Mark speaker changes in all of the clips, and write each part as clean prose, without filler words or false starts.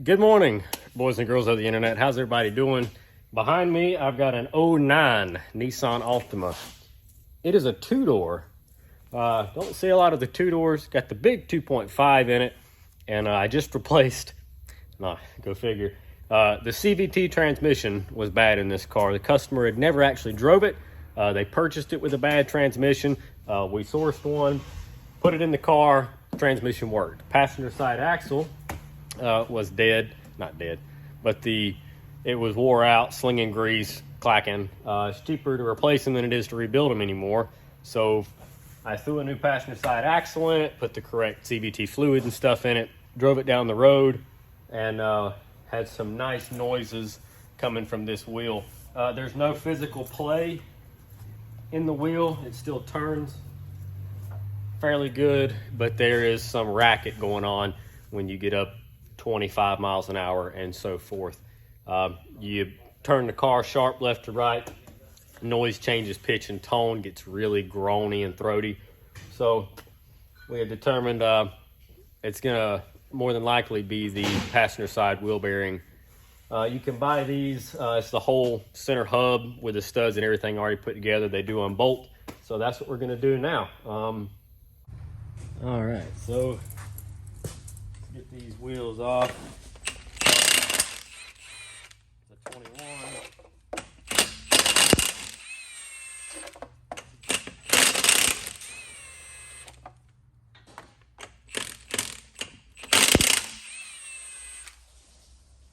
Speaker 1: Good morning, boys and girls of the internet. How's everybody doing? Behind me, I've got an '09 Nissan Altima. It is a two-door. Don't see a lot of the two-doors. Got the big 2.5 in it, and I just replaced, go figure, the CVT transmission was bad in this car. The customer had never actually drove it. They purchased it with a bad transmission. We sourced one, put it in the car, transmission worked. Passenger side axle was dead, not dead, but it was wore out, slinging grease, clacking. It's cheaper to replace them than it is to rebuild them anymore. So I threw a new passenger side axle in it, put the correct CVT fluid and stuff in it, drove it down the road, and had some nice noises coming from this wheel. There's no physical play in the wheel. It still turns fairly good, but there is some racket going on when you get up 25 miles an hour and so forth. You turn the car sharp left to right, noise changes pitch and tone, gets really groany and throaty. So we have determined it's gonna more than likely be the passenger side wheel bearing. You can buy these, it's the whole center hub with the studs and everything already put together. They do unbolt, so that's what we're gonna do now. All right, so get these wheels off. It's a 21.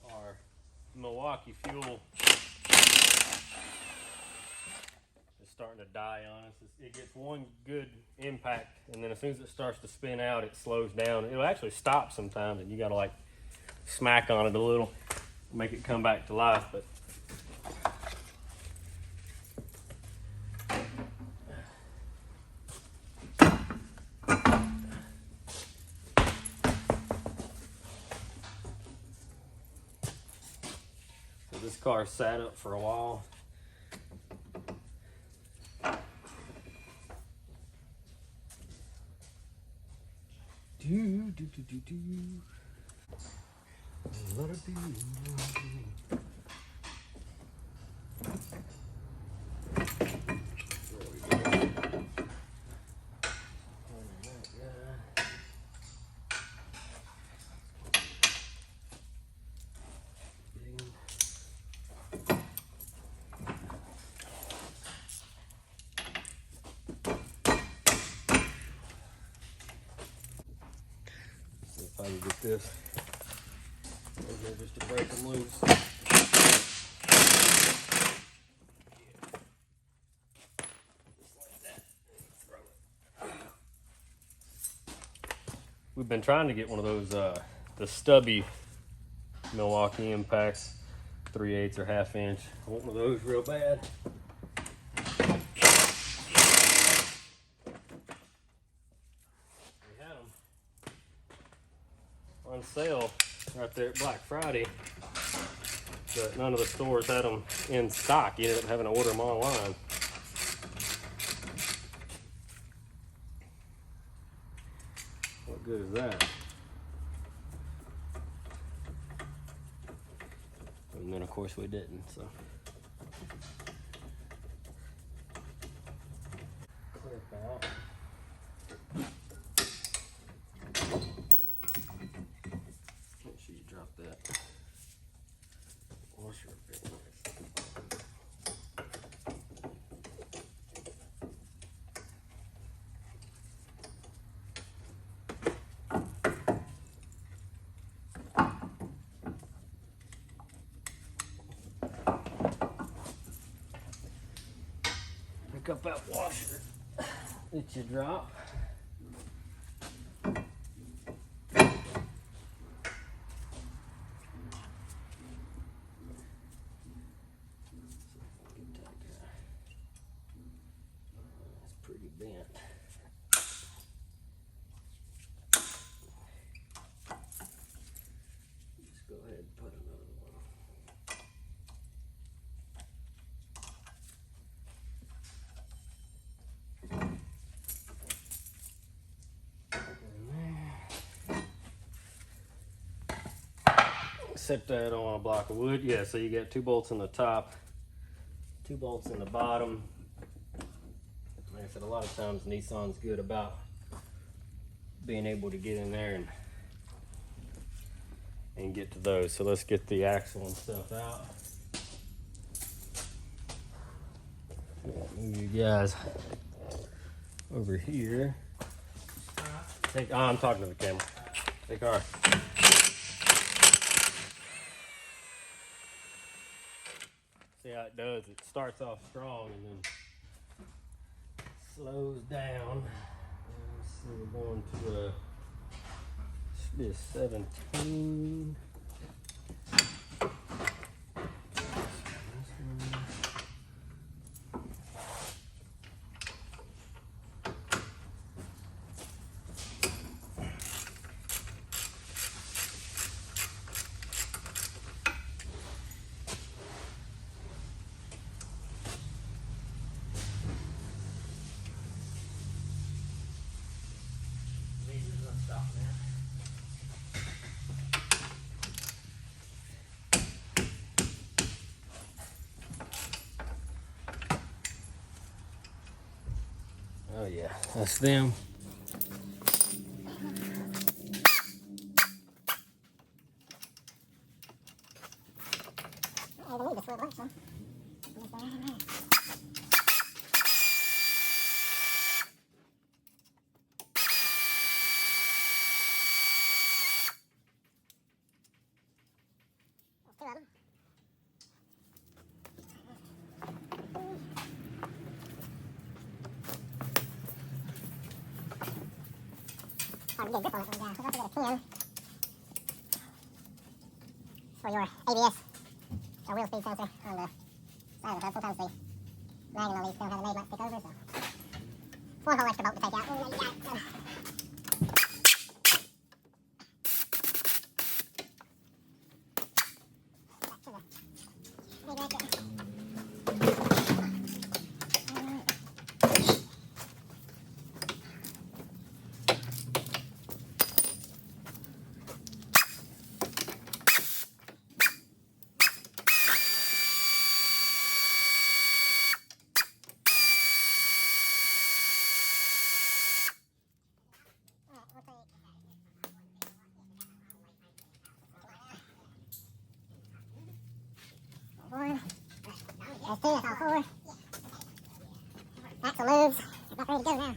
Speaker 1: Our Milwaukee fuel is starting to die on us. It gets one good impact, and then as soon as it starts to spin out, it slows down. It'll actually stop sometimes, and you gotta like smack on it a little, make it come back to life. But so this car sat up for a while. If I can get this, just to break them loose. We've been trying to get one of those, the stubby Milwaukee impacts, 3/8 or 1/2 inch. I want one of those real bad. We had them on sale right there at Black Friday, but none of the stores had them in stock. You ended up having to order them online. What good is that? And then of course we didn't, so. Clip out. Make sure you drop that washer up there. Pick up that washer that you drop. It's pretty bent. Just go ahead and put another one. set that on a block of wood. Yeah, so you get 2 bolts in the top, 2 bolts in the bottom. Like I said, a lot of times Nissan's good about being able to get in there and get to those. So let's get the axle and stuff out. Move you guys over here. Take, oh, I'm talking to the camera. Take our see how it does. It starts off strong and then slows down. So we're going to should be a 17. Oh yeah, that's them.
Speaker 2: Get a grip on it when down. I've also got a pin for your ABS or wheel speed sensor on the side of the hood. Sometimes the wagon on these don't have a nade might stick over, so 1 whole extra bolt to take out. Oh, you got it. So. Back to the big racket. One. There's 2, that's all 4. Axle moves. About ready to go now.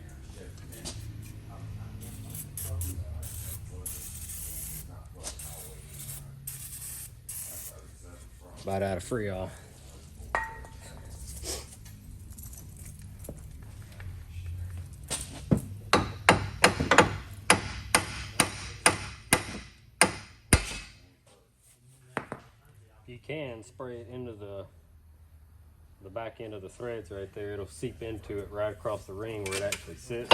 Speaker 1: About out of Freon. You can spray it into the back end of the threads right there. It'll seep into it right across the ring where it actually sits.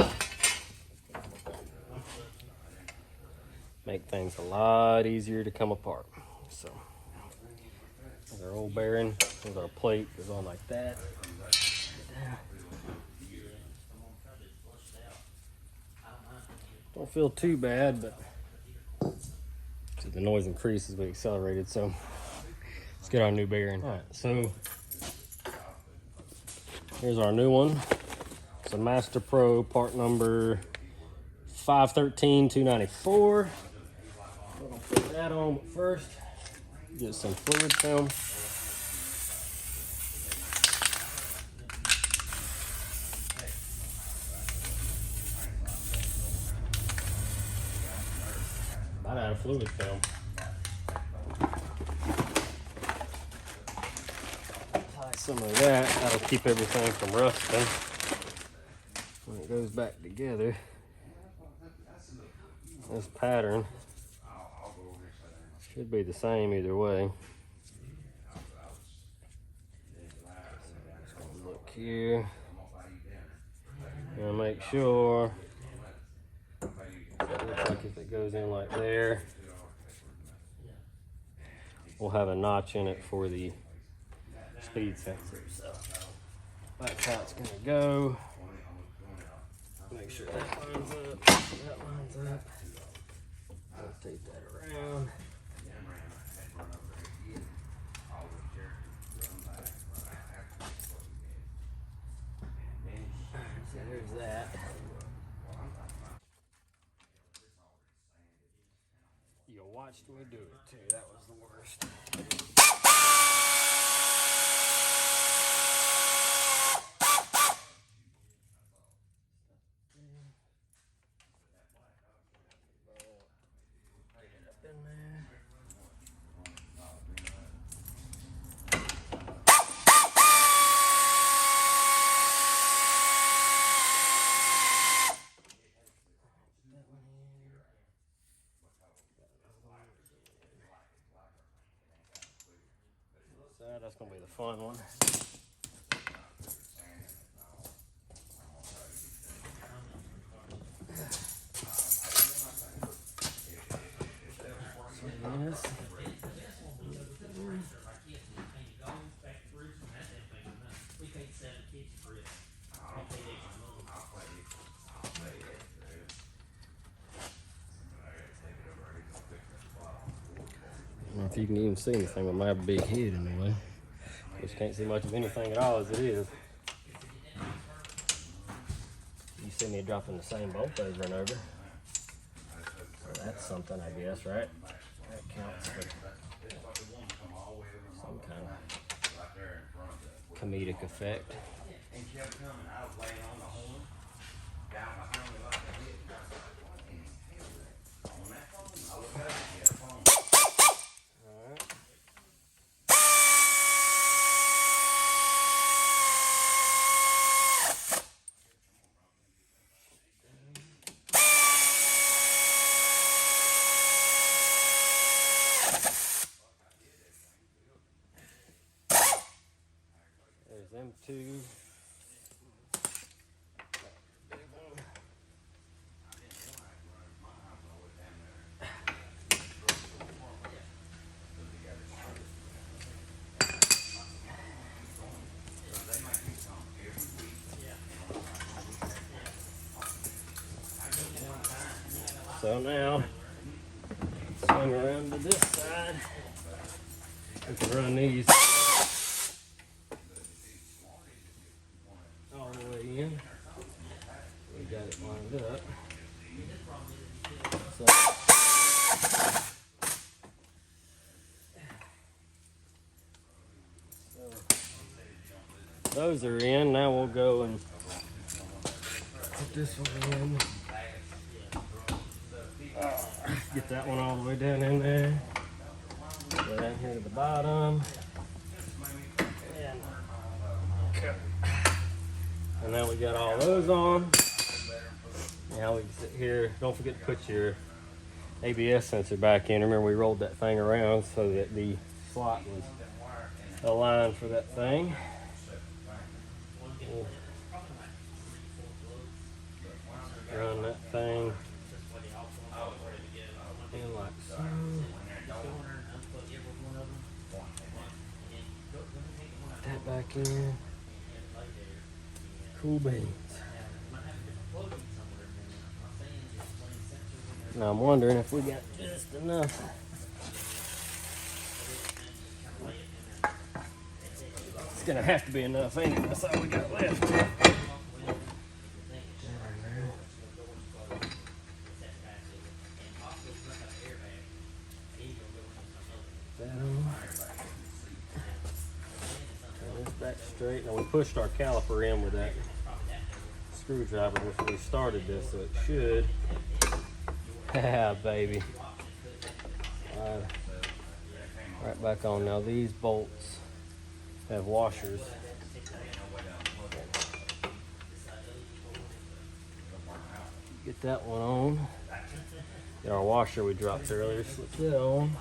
Speaker 1: Make things a lot easier to come apart. So there's our old bearing, there's our plate, goes on like that. Don't feel too bad, but see, the noise increases as we accelerated, so let's get our new bearing. All right, so here's our new one. It's a Master Pro part number 513294. We're gonna put that on, but first, get some fluid film. About out of fluid film. Tie some of that. That'll keep everything from rusting when it goes back together. This pattern should be the same either way. Just gonna look here and make sure. It looks like if it goes in like there, we'll have a notch in it for the speed sensor. So that's how it's gonna go. Make sure that lines up. That lines up. Rotate that around. watched me do it too. That was the worst. That's gonna be the fun one. I don't know if you can even see anything with my big head in the way. Which can't see much of anything at all as it is. You see me dropping the same bolt over and over. So that's something, I guess, right? That counts for some kind of comedic effect. There's them two. So now, swing around to this side. We can run these all the way in. We got it lined up. So those are in. Now we'll go and put this one in. Get that one all the way down in there. Go down here to the bottom. And now we got all those on. Now we can sit here. Don't forget to put your ABS sensor back in. Remember we rolled that thing around so that the slot was aligned for that thing. Run that thing in like so. Put that back in. Cool beans. Now I'm wondering if we got just enough. It's gonna have to be enough, ain't it? That's all we got left. Back straight. Now we pushed our caliper in with that screwdriver before we started this, so it should. Yeah, baby. Right back on. Now these bolts have washers. Get that one on. Get our washer we dropped earlier. Slip that on.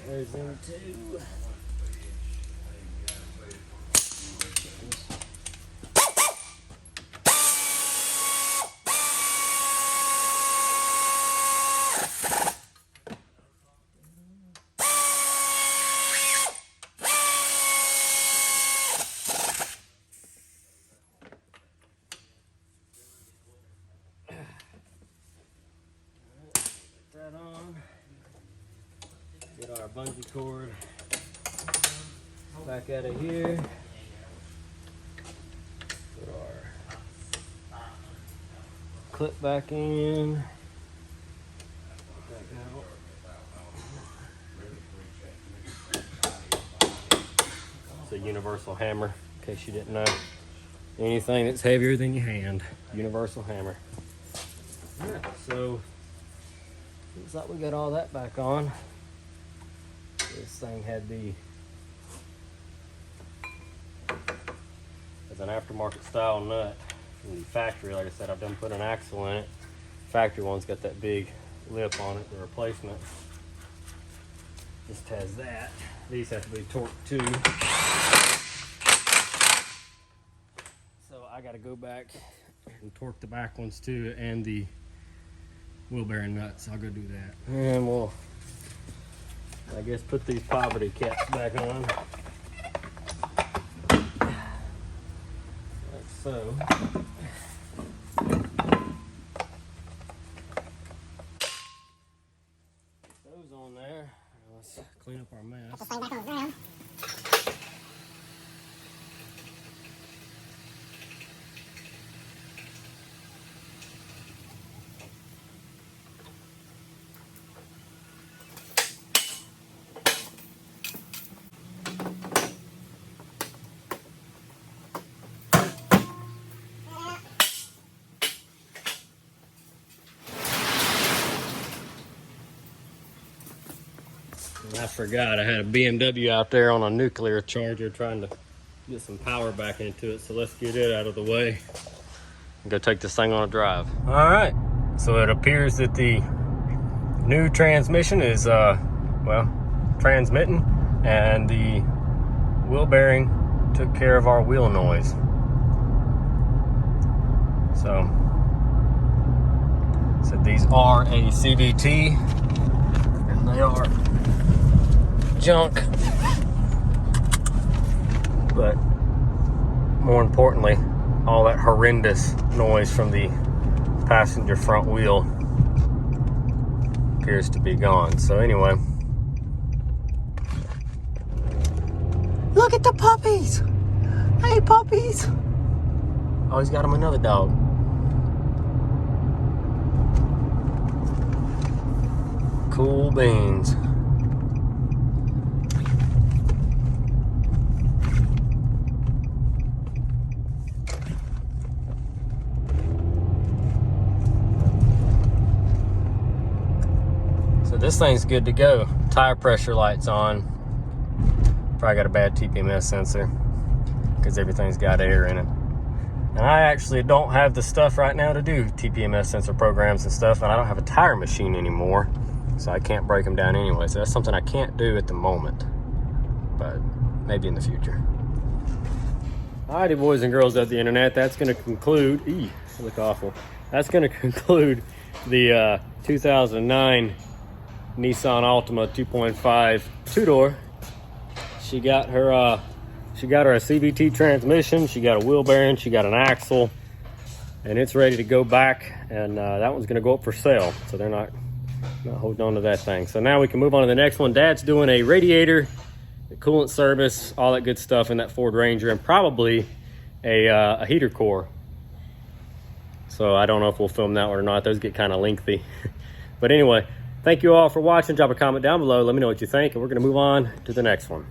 Speaker 1: There's them two. That on. Get our bungee cord back out of here. Put our clip back in. It's a universal hammer, in case you didn't know. Anything that's heavier than your hand, universal hammer. All right, so looks like we got all that back on. This thing had the, as an aftermarket style nut from the factory. Like I said, I've done put an axle in it. Factory one's got that big lip on it, the replacement. Just has that. These have to be torqued too. So I got to go back and torque the back ones too, and the wheel bearing nuts. I'll go do that. And we'll, I guess, put these poverty caps back on. Like so. Those on there. Let's clean up our mess.
Speaker 2: Put this thing back on the ground.
Speaker 1: I forgot I had a BMW out there on a nuclear charger trying to get some power back into it. So let's get it out of the way and go take this thing on a drive. All right, so it appears that the new transmission is, well, transmitting, and the wheel bearing took care of our wheel noise. So these are a CVT, and they are junk, but more importantly, all that horrendous noise from the passenger front wheel appears to be gone. So anyway, look at the puppies. Hey, puppies. Oh, he's got him another dog. Cool beans. This thing's good to go. Tire pressure light's on. Probably got a bad TPMS sensor because everything's got air in it. And I actually don't have the stuff right now to do TPMS sensor programs and stuff, and I don't have a tire machine anymore, so I can't break them down anyway. So that's something I can't do at the moment, but maybe in the future. Alrighty, boys and girls of the internet, that's going to conclude, I look awful. That's going to conclude the 2009 Nissan Altima 2.5 two-door. She got her a CVT transmission, she got a wheel bearing, she got an axle, and it's ready to go back, and that one's gonna go up for sale, so they're not holding on to that thing. So now we can move on to the next one. Dad's doing a radiator, a coolant service, all that good stuff in that Ford Ranger, and probably a heater core. So I don't know if we'll film that one or not. Those get kind of lengthy. But anyway, thank you all for watching. Drop a comment down below. Let me know what you think, and we're going to move on to the next one.